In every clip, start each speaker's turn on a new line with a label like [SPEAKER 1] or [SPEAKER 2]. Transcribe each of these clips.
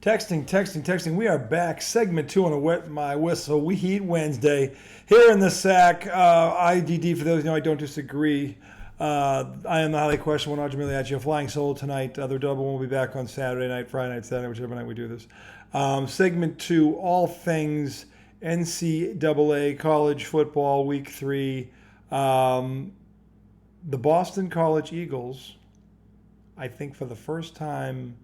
[SPEAKER 1] Texting. We are back. Segment 2 on a Wet My Whistle. We Heat Wednesday. Here in the sack, IDD, for those who know I don't disagree. I am the highly questionable Roger Miliacci, flying solo tonight. The double will be back on Saturday night, Friday night, Saturday, whichever night we do this. Segment 2, all things NCAA college football, week 3. The Boston College Eagles, I think for the first time,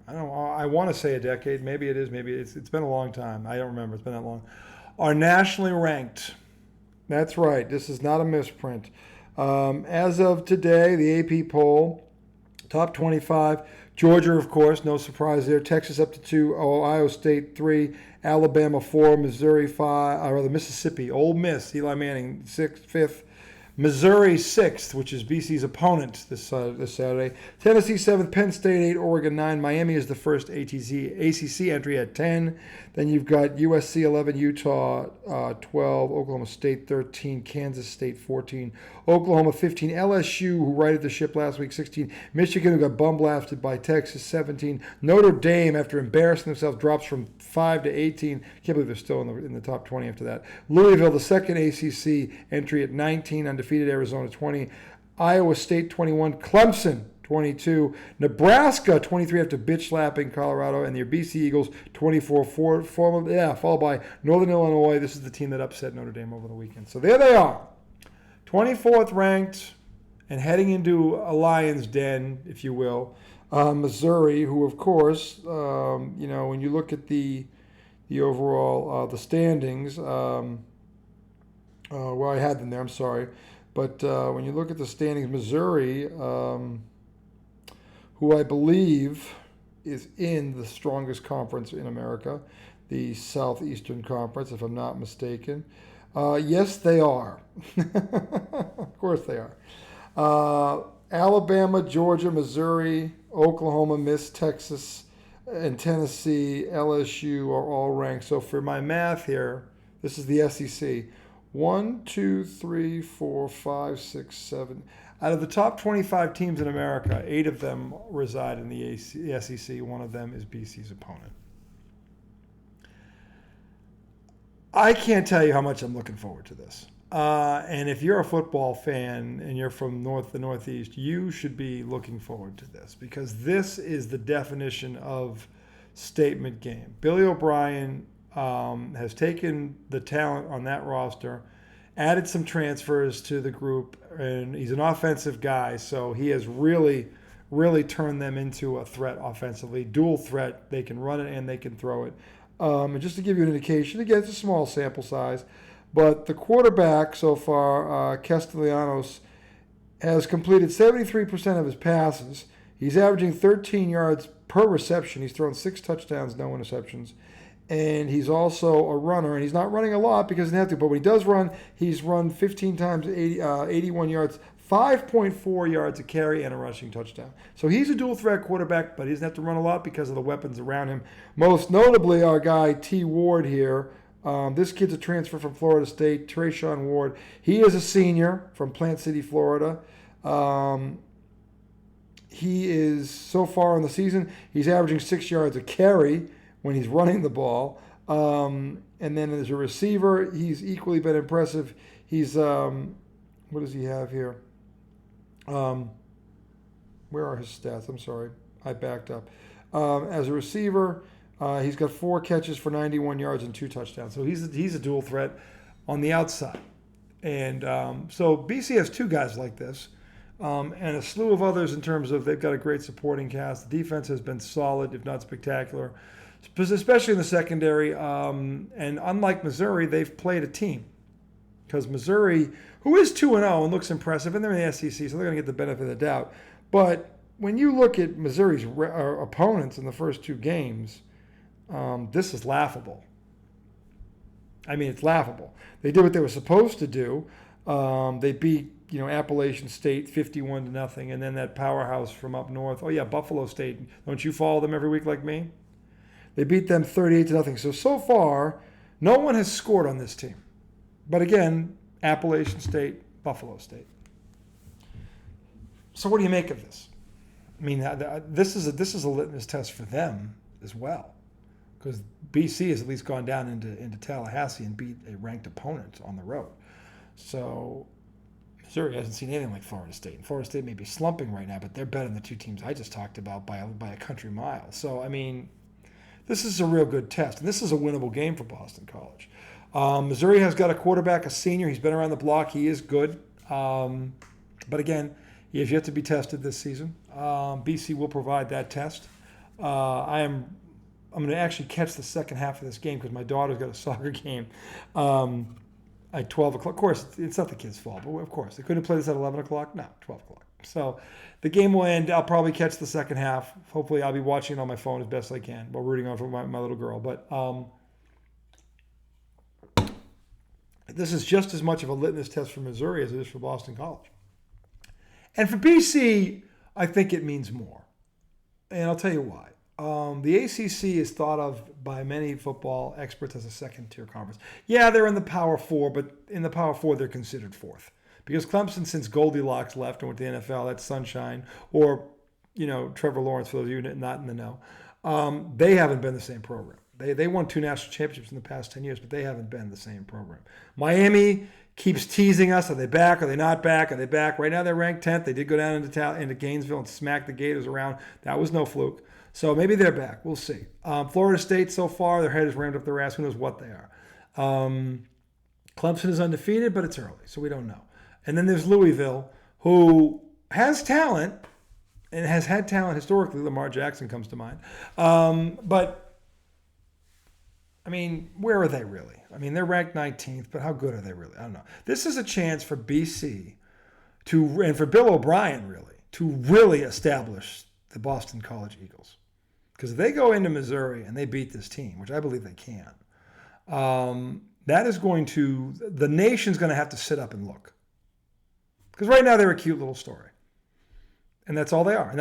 [SPEAKER 1] I don't know, I want to say a decade. Maybe it is. Maybe it's been a long time. I don't remember. It's been that long. Are nationally ranked. That's right. This is not a misprint. As of today, the AP poll, top 25. Georgia, of course, no surprise there. Texas up to 2. Ohio State 3. Alabama 4. Missouri 5. Or rather, Mississippi. Ole Miss. Eli Manning 6th, 5th. Missouri 6th, which is BC's opponent this Saturday. Tennessee 7th, Penn State 8, Oregon 9. Miami is the first ACC entry at 10. Then you've got USC 11, Utah 12, Oklahoma State 13, Kansas State 14, Oklahoma 15, LSU, who righted the ship last week, 16. Michigan, who got bum blasted by Texas, 17. Notre Dame, after embarrassing themselves, drops from 5 to 18. Can't believe they're still in the top 20 after that. Louisville, the second ACC entry at 19, undefeated. Arizona 20, Iowa State 21, Clemson 22, Nebraska 23 after bitch slapping Colorado, and your BC Eagles 24, followed by Northern Illinois. This is the team that upset Notre Dame over the weekend. So there they are, 24th ranked and heading into a lion's den, if you will. Missouri, who of course, when you look at the overall the standings, well, I had them there. I'm sorry. But when you look at the standings, Missouri, who I believe is in the strongest conference in America, the Southeastern Conference, if I'm not mistaken. Yes, they are. Of course they are. Alabama, Georgia, Missouri, Oklahoma, Miss, Texas, and Tennessee, LSU are all ranked. So for my math here, this is the SEC. 1, 2, 3, 4, 5, 6, 7. Out of the top 25 teams in America, 8 of them reside in the SEC. One of them is BC's opponent. I can't tell you how much I'm looking forward to this. And if you're a football fan and you're from the Northeast, you should be looking forward to this, because this is the definition of statement game. Billy O'Brien has taken the talent on that roster, added some transfers to the group, and he's an offensive guy, so he has really turned them into a threat offensively, dual threat. They can run it and they can throw it. And just to give you an indication, again, it's a small sample size, but the quarterback so far, Castellanos, has completed 73% of his passes. He's averaging 13 yards per reception. He's thrown 6 touchdowns, no interceptions. And he's also a runner, and he's not running a lot because he doesn't have to, but when he does run, he's run 15 times, 81 yards, 5.4 yards a carry, and a rushing touchdown. So he's a dual-threat quarterback, but he doesn't have to run a lot because of the weapons around him. Most notably, our guy T. Ward here. This kid's a transfer from Florida State, Trayshawn Ward. He is a senior from Plant City, Florida. He is, so far in the season, he's averaging 6 yards a carry when he's running the ball. And then as a receiver, he's equally been impressive. He's, what does he have here? Where are his stats? I'm sorry, I backed up. As a receiver, he's got 4 catches for 91 yards and 2 touchdowns. So he's a dual threat on the outside. And so BC has 2 guys like this. And a slew of others in terms of they've got a great supporting cast. The defense has been solid, if not spectacular, especially in the secondary. And unlike Missouri, they've played a team. Because Missouri, who is 2-0 and looks impressive, and they're in the SEC, so they're going to get the benefit of the doubt. But when you look at Missouri's opponents in the first 2 games, this is laughable. I mean, it's laughable. They did what they were supposed to do. They beat, Appalachian State 51-0, and then that powerhouse from up north. Oh yeah, Buffalo State. Don't you follow them every week like me? They beat them 38-0. So far, no one has scored on this team. But again, Appalachian State, Buffalo State. So what do you make of this? I mean, this is a litmus test for them. as well, because BC has at least gone down into Tallahassee and beat a ranked opponent on the road. So Missouri hasn't seen anything like Florida State. And Florida State may be slumping right now, but they're better than the two teams I just talked about by a country mile. So, I mean, this is a real good test. And this is a winnable game for Boston College. Missouri has got a quarterback, a senior. He's been around the block. He is good. But again, he has yet to be tested this season. BC will provide that test. I'm going to actually catch the second half of this game because my daughter's got a soccer game at 12 o'clock. Of course, it's not the kids' fault, but of course. They couldn't play this at 11 o'clock? No, 12 o'clock. So the game will end. I'll probably catch the second half. Hopefully, I'll be watching it on my phone as best I can while rooting on for my little girl. But this is just as much of a litmus test for Missouri as it is for Boston College. And for BC, I think it means more. And I'll tell you why. The ACC is thought of by many football experts as a second-tier conference. Yeah, they're in the Power Four, but in the Power Four, they're considered fourth. Because Clemson, since Goldilocks left and went to the NFL, that's sunshine. Or, Trevor Lawrence, for those of you not in the know. They haven't been the same program. They won 2 national championships in the past 10 years, but they haven't been the same program. Miami keeps teasing us. Are they back? Are they not back? Are they back? Right now they're ranked 10th. They did go down into Gainesville and smack the Gators around. That was no fluke. So maybe they're back. We'll see. Florida State so far, their head is rammed up their ass. Who knows what they are? Clemson is undefeated, but it's early, so we don't know. And then there's Louisville, who has talent and has had talent historically. Lamar Jackson comes to mind. But I mean, where are they really? I mean, they're ranked 19th, but how good are they really? I don't know. This is a chance for BC and for Bill O'Brien, really, to really establish the Boston College Eagles. Because if they go into Missouri and they beat this team, which I believe they can, that is the nation's going to have to sit up and look. Because right now they're a cute little story. And that's all they are. And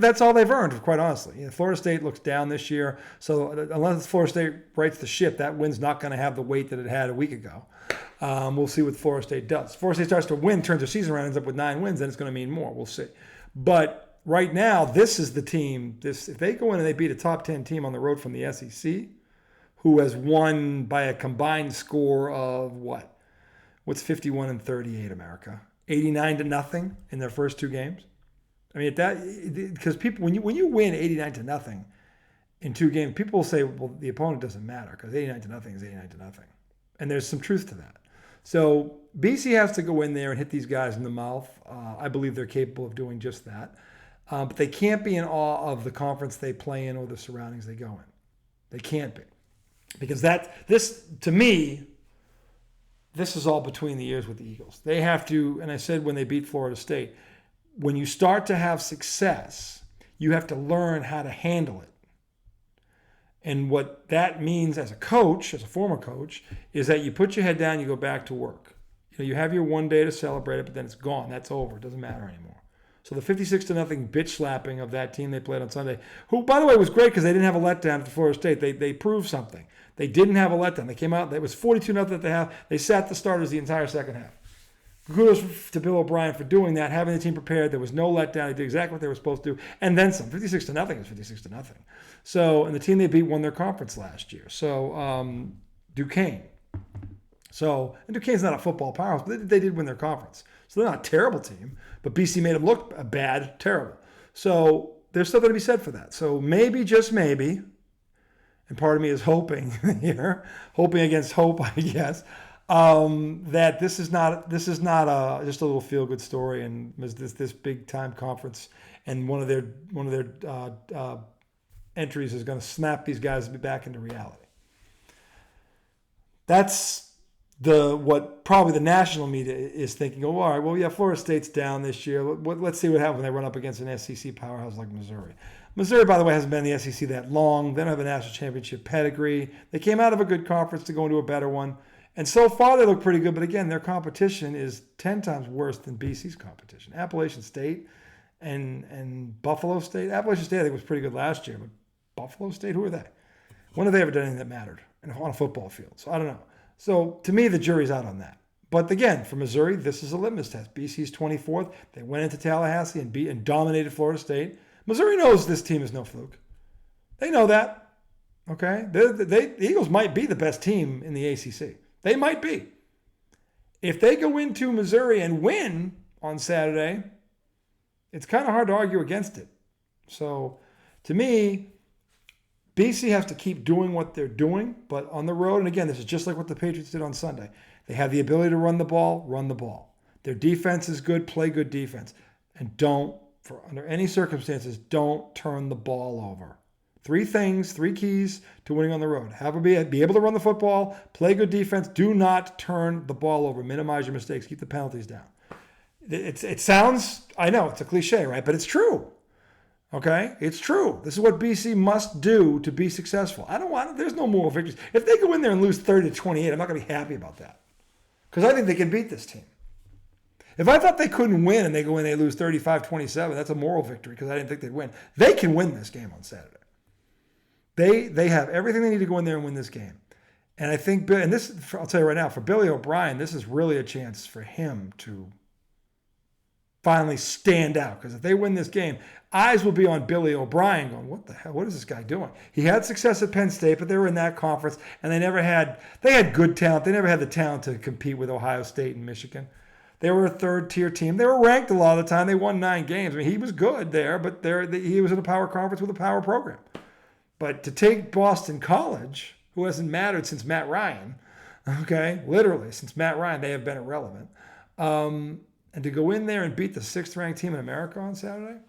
[SPEAKER 1] that's all they've earned, quite honestly. Florida State looks down this year. So unless Florida State rights the ship, that win's not going to have the weight that it had a week ago. We'll see what Florida State does. If Florida State starts to win, turns their season around, ends up with 9 wins, then it's going to mean more. We'll see. But right now, this is the team. If they go in and they beat a top 10 team on the road from the SEC, who has won by a combined score of what? What's 51-38, America? 89-0 in their first 2 games. I mean, because people, when you win 89-0 in 2 games, people will say, well, the opponent doesn't matter because 89-0 is 89-0, and there's some truth to that. So BC has to go in there and hit these guys in the mouth. I believe they're capable of doing just that, but they can't be in awe of the conference they play in or the surroundings they go in. They can't be, because to me, this is all between the ears with the Eagles. They have to, and I said when they beat Florida State, when you start to have success, you have to learn how to handle it. And what that means as a coach, as a former coach, is that you put your head down, you go back to work. You have your one day to celebrate it, but then it's gone. That's over. It doesn't matter anymore. So the 56-0 bitch slapping of that team they played on Sunday, who, by the way, was great because they didn't have a letdown at Florida State. They proved something. They didn't have a letdown. They came out, it was 42-0 at the half. They sat the starters the entire second half. Kudos to Bill O'Brien for doing that, having the team prepared. There was no letdown. They did exactly what they were supposed to do. And then some. 56-0 is 56-0. So, and the team they beat won their conference last year. So, Duquesne. So, and Duquesne's not a football powerhouse, but they did win their conference. So they're not a terrible team, but BC made them look bad, terrible. So there's still going to be said for that. So maybe, just maybe, and part of me is hoping here, hoping against hope, I guess, that this is not just a little feel good story, and this big time conference, and one of their entries is going to snap these guys back into reality. That's what probably the national media is thinking. Oh, all right, well, yeah, Florida State's down this year. Let's see what happens when they run up against an SEC powerhouse like Missouri. Missouri, by the way, hasn't been in the SEC that long. They don't have a national championship pedigree. They came out of a good conference to go into a better one. And so far, they look pretty good. But again, their competition is 10 times worse than BC's competition. Appalachian State and Buffalo State. Appalachian State, I think, was pretty good last year. But Buffalo State, who are they? When have they ever done anything that mattered on a football field? So I don't know. So to me, the jury's out on that. But again, for Missouri, this is a litmus test. BC's 24th. They went into Tallahassee and dominated Florida State. Missouri knows this team is no fluke. They know that. Okay? The Eagles might be the best team in the ACC. They might be. If they go into Missouri and win on Saturday, it's kind of hard to argue against it. So, to me, BC has to keep doing what they're doing, but on the road, and again, this is just like what the Patriots did on Sunday. They have the ability to run the ball, run the ball. Their defense is good, play good defense. And don't, under any circumstances, don't turn the ball over. 3 things, 3 keys to winning on the road. Be able to run the football, play good defense. Do not turn the ball over. Minimize your mistakes. Keep the penalties down. It sounds, I know, it's a cliche, right? But it's true. Okay? It's true. This is what BC must do to be successful. There's no moral victories. If they go in there and lose 30-28, I'm not going to be happy about that. Because I think they can beat this team. If I thought they couldn't win and they go in and they lose 35-27, that's a moral victory because I didn't think they'd win. They can win this game on Saturday. They have everything they need to go in there and win this game. And I think, and this, I'll tell you right now, for Billy O'Brien, this is really a chance for him to finally stand out. Because if they win this game, eyes will be on Billy O'Brien going, what the hell? What is this guy doing? He had success at Penn State, but they were in that conference, and they had good talent. They never had the talent to compete with Ohio State and Michigan. They were a third-tier team. They were ranked a lot of the time. They won 9 games. I mean, he was good there, but he was in a power conference with a power program. But to take Boston College, who hasn't mattered since Matt Ryan, okay, literally since Matt Ryan, they have been irrelevant, and to go in there and beat the 6th-ranked team in America on Saturday,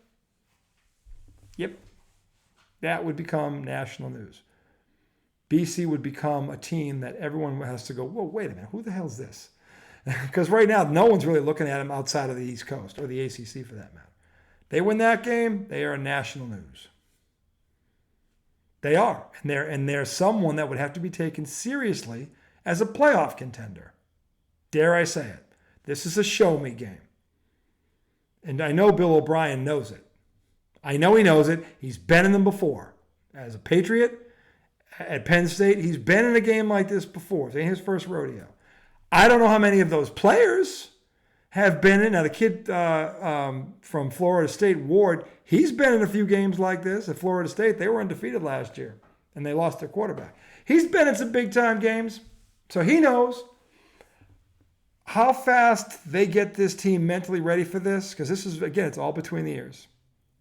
[SPEAKER 1] yep, that would become national news. BC would become a team that everyone has to go, whoa, wait a minute, who the hell is this? Because right now, no one's really looking at them outside of the East Coast or the ACC for that matter. They win that game, they are national news. They are. And they're someone that would have to be taken seriously as a playoff contender. Dare I say it. This is a show-me game. And I know Bill O'Brien knows it. I know he knows it. He's been in them before. As a Patriot at Penn State, he's been in a game like this before. It ain't his first rodeo. I don't know how many of those players have been in. Now, the kid from Florida State, Ward, he's been in a few games like this at Florida State. They were undefeated last year, and they lost their quarterback. He's been in some big-time games, so he knows how fast they get this team mentally ready for this, because this is, again, it's all between the ears.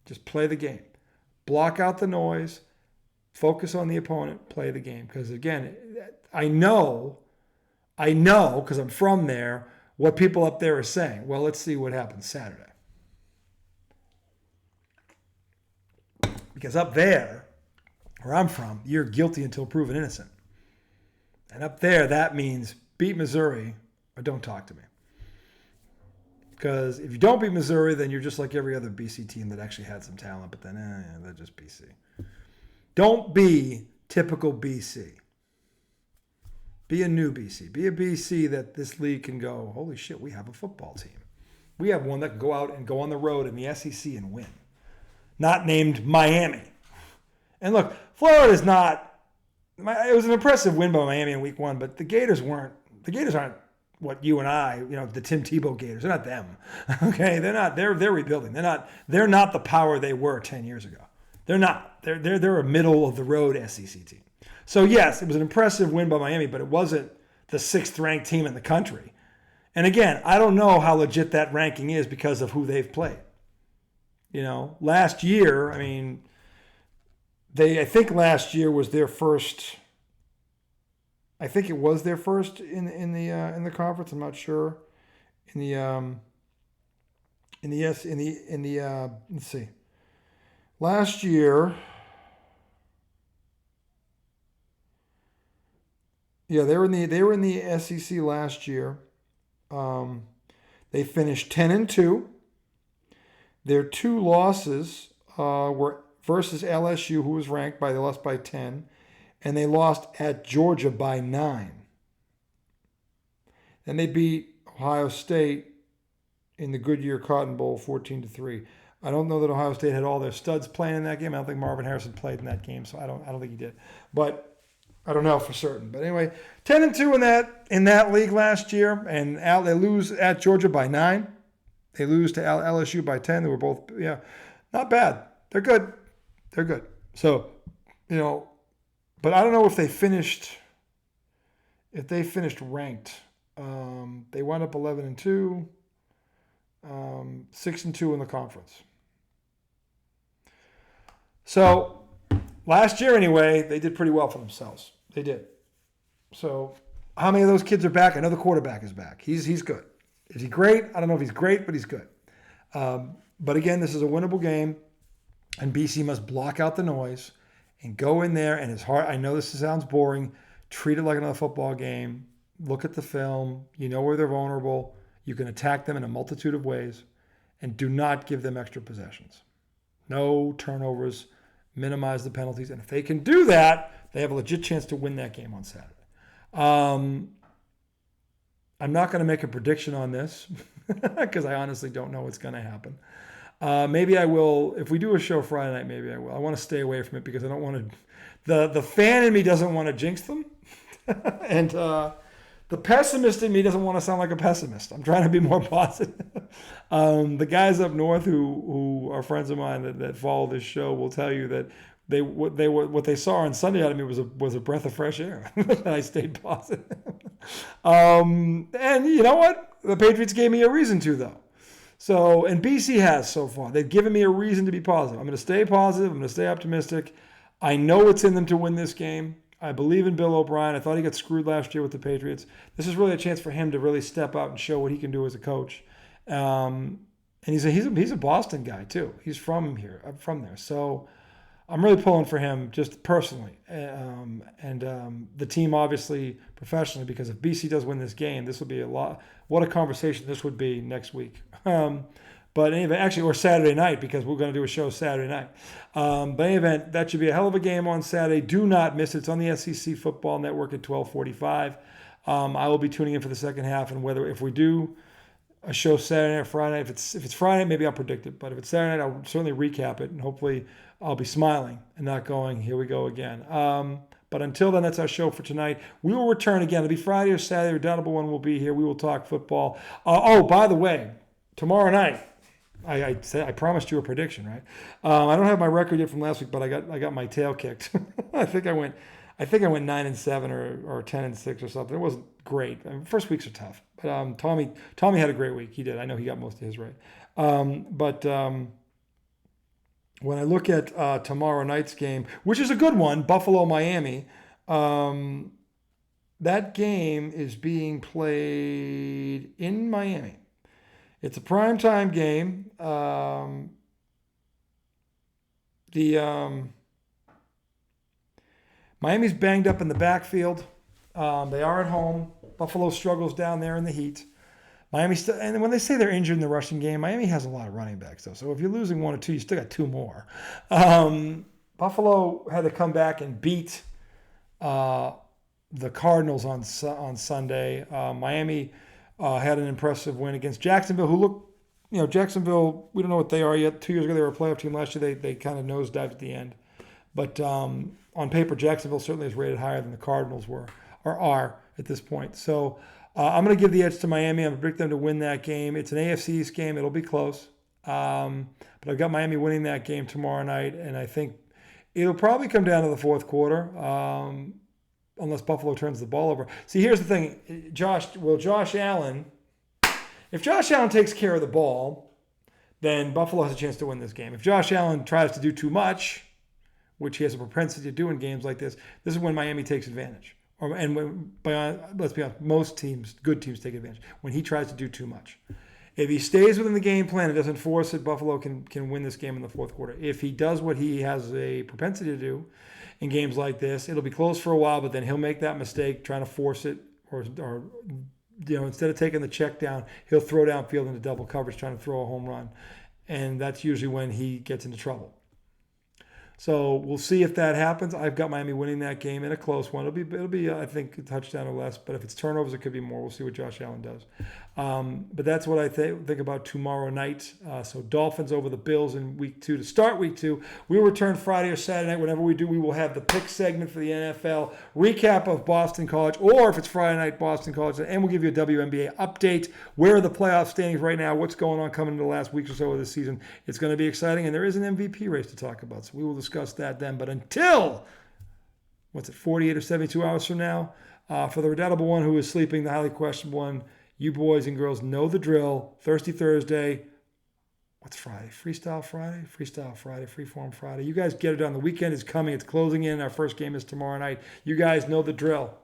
[SPEAKER 1] Just play the game. Block out the noise. Focus on the opponent. Play the game. Because, again, I know, because I'm from there, what people up there are saying. Well, let's see what happens Saturday. Because up there, where I'm from, you're guilty until proven innocent. And up there, that means beat Missouri or don't talk to me. Because if you don't beat Missouri, then you're just like every other BC team that actually had some talent, but then they're just BC. Don't be typical BC. Be a new BC. Be a BC that this league can go, holy shit, we have a football team. We have one that can go out and go on the road in the SEC and win. Not named Miami. And look, Florida's not, it was an impressive win by Miami in week 1, but the Gators aren't what you and I, the Tim Tebow Gators. They're not them. Okay? They're rebuilding. They're not the power they were 10 years ago. They're not. They're a middle of the road SEC team. So yes, it was an impressive win by Miami, but it wasn't the 6th-ranked team in the country. And again, I don't know how legit that ranking is because of who they've played. Last year, I think last year was their first. I think it was their first in the conference. I'm not sure. Let's see. Last year. Yeah, they were in the SEC last year. They finished 10-2. Their 2 losses were versus LSU, who was ranked they lost by 10, and they lost at Georgia by 9. Then they beat Ohio State in the Goodyear Cotton Bowl 14-3. I don't know that Ohio State had all their studs playing in that game. I don't think Marvin Harrison played in that game, so I don't think he did. But I don't know for certain. But anyway, 10-2 in that league last year, and they lose at Georgia by 9. They lose to LSU by 10. They were both, not bad. They're good. So you know, but I don't know if they finished ranked. They wound up 11-2, 6-2 in the conference. So last year, anyway, they did pretty well for themselves. They did. So how many of those kids are back? I know the quarterback is back. He's good. Is he great? I don't know if he's great, but he's good. But again, this is a winnable game, and BC must block out the noise and go in there. And it's hard. I know this sounds boring. Treat it like another football game. Look at the film. You know where they're vulnerable. You can attack them in a multitude of ways, and do not give them extra possessions. No turnovers. Minimize the penalties. And if they can do that, they have a legit chance to win that game on Saturday. I'm not going to make a prediction on this because I honestly don't know what's going to happen. Maybe I will. If we do a show Friday night, maybe I will. I want to stay away from it because I don't want to. The fan in me doesn't want to jinx them. And the pessimist in me doesn't want to sound like a pessimist. I'm trying to be more positive. The guys up north who are friends of mine that follow this show will tell you that what they saw on Sunday out of me was a breath of fresh air. And I stayed positive. And you know what? The Patriots gave me a reason to, though. So, and BC has so far. They've given me a reason to be positive. I'm going to stay positive. I'm going to stay optimistic. I know it's in them to win this game. I believe in Bill O'Brien. I thought he got screwed last year with the Patriots. This is really a chance for him to really step out and show what he can do as a coach. And he's a Boston guy too. He's from here. I'm from there. So I'm really pulling for him just personally. And the team obviously professionally, because if BC does win this game, this will be a lot. What a conversation this would be next week. But in any event, actually, or Saturday night, because we're going to do a show Saturday night. But in any event, that should be a hell of a game on Saturday. Do not miss it. It's on the SEC Football Network at 12:45. I will be tuning in for the second half, and if we do a show Saturday or Friday night, if it's Friday, maybe I'll predict it. But if it's Saturday night, I'll certainly recap it, and hopefully I'll be smiling and not going, here we go again. But until then, that's our show for tonight. We will return again. It'll be Friday or Saturday. Redoubtable One will be here. We will talk football. By the way, tomorrow night, I promised you a prediction, right? I don't have my record yet from last week, but I got my tail kicked. I think I went 9-7 or 10-6 or something. It wasn't great. I mean, first weeks are tough. But Tommy had a great week. He did. I know he got most of his right. But when I look at tomorrow night's game, which is a good one, Buffalo-Miami, that game is being played in Miami. It's a primetime game. Miami's banged up in the backfield. They are at home. Buffalo struggles down there in the heat. And when they say they're injured in the rushing game, Miami has a lot of running backs, though. So if you're losing one or two, you still got two more. Buffalo had to come back and beat the Cardinals on Sunday. Miami had an impressive win against Jacksonville, who look, Jacksonville, we don't know what they are yet. 2 years ago, they were a playoff team. Last year, they kind of nosedived at the end. But on paper, Jacksonville certainly is rated higher than the Cardinals are at this point. So I'm going to give the edge to Miami. I'm going to predict them to win that game. It's an AFC East game. It'll be close. But I've got Miami winning that game tomorrow night, and I think it'll probably come down to the fourth quarter. Unless Buffalo turns the ball over. See, here's the thing. If Josh Allen takes care of the ball, then Buffalo has a chance to win this game. If Josh Allen tries to do too much, which he has a propensity to do in games like this is when Miami takes advantage. Let's be honest, most teams, good teams, take advantage when he tries to do too much. If he stays within the game plan and doesn't force it, Buffalo can win this game in the fourth quarter. If he does what he has a propensity to do in games like this, it'll be close for a while, but then he'll make that mistake trying to force it, or instead of taking the check down, he'll throw downfield into double coverage trying to throw a home run, and that's usually when he gets into trouble. So we'll see if that happens. I've got Miami winning that game in a close one. It'll be I think a touchdown or less. But if it's turnovers, it could be more. We'll see what Josh Allen does. But that's what I think about tomorrow night. So Dolphins over the Bills in week 2 to start week 2. We'll return Friday or Saturday night. Whenever we do, we will have the pick segment for the NFL, recap of Boston College, or if it's Friday night, Boston College, and we'll give you a WNBA update. Where are the playoff standings right now? What's going on coming into the last week or so of the season? It's going to be exciting, and there is an MVP race to talk about. So we will discuss that then. But until, 48 or 72 hours from now, for the redoubtable one who is sleeping, the highly questionable one, you boys and girls know the drill. Thirsty Thursday. What's Friday? Freestyle Friday? Freestyle Friday, Freeform Friday. You guys get it done. The weekend is coming. It's closing in. Our first game is tomorrow night. You guys know the drill.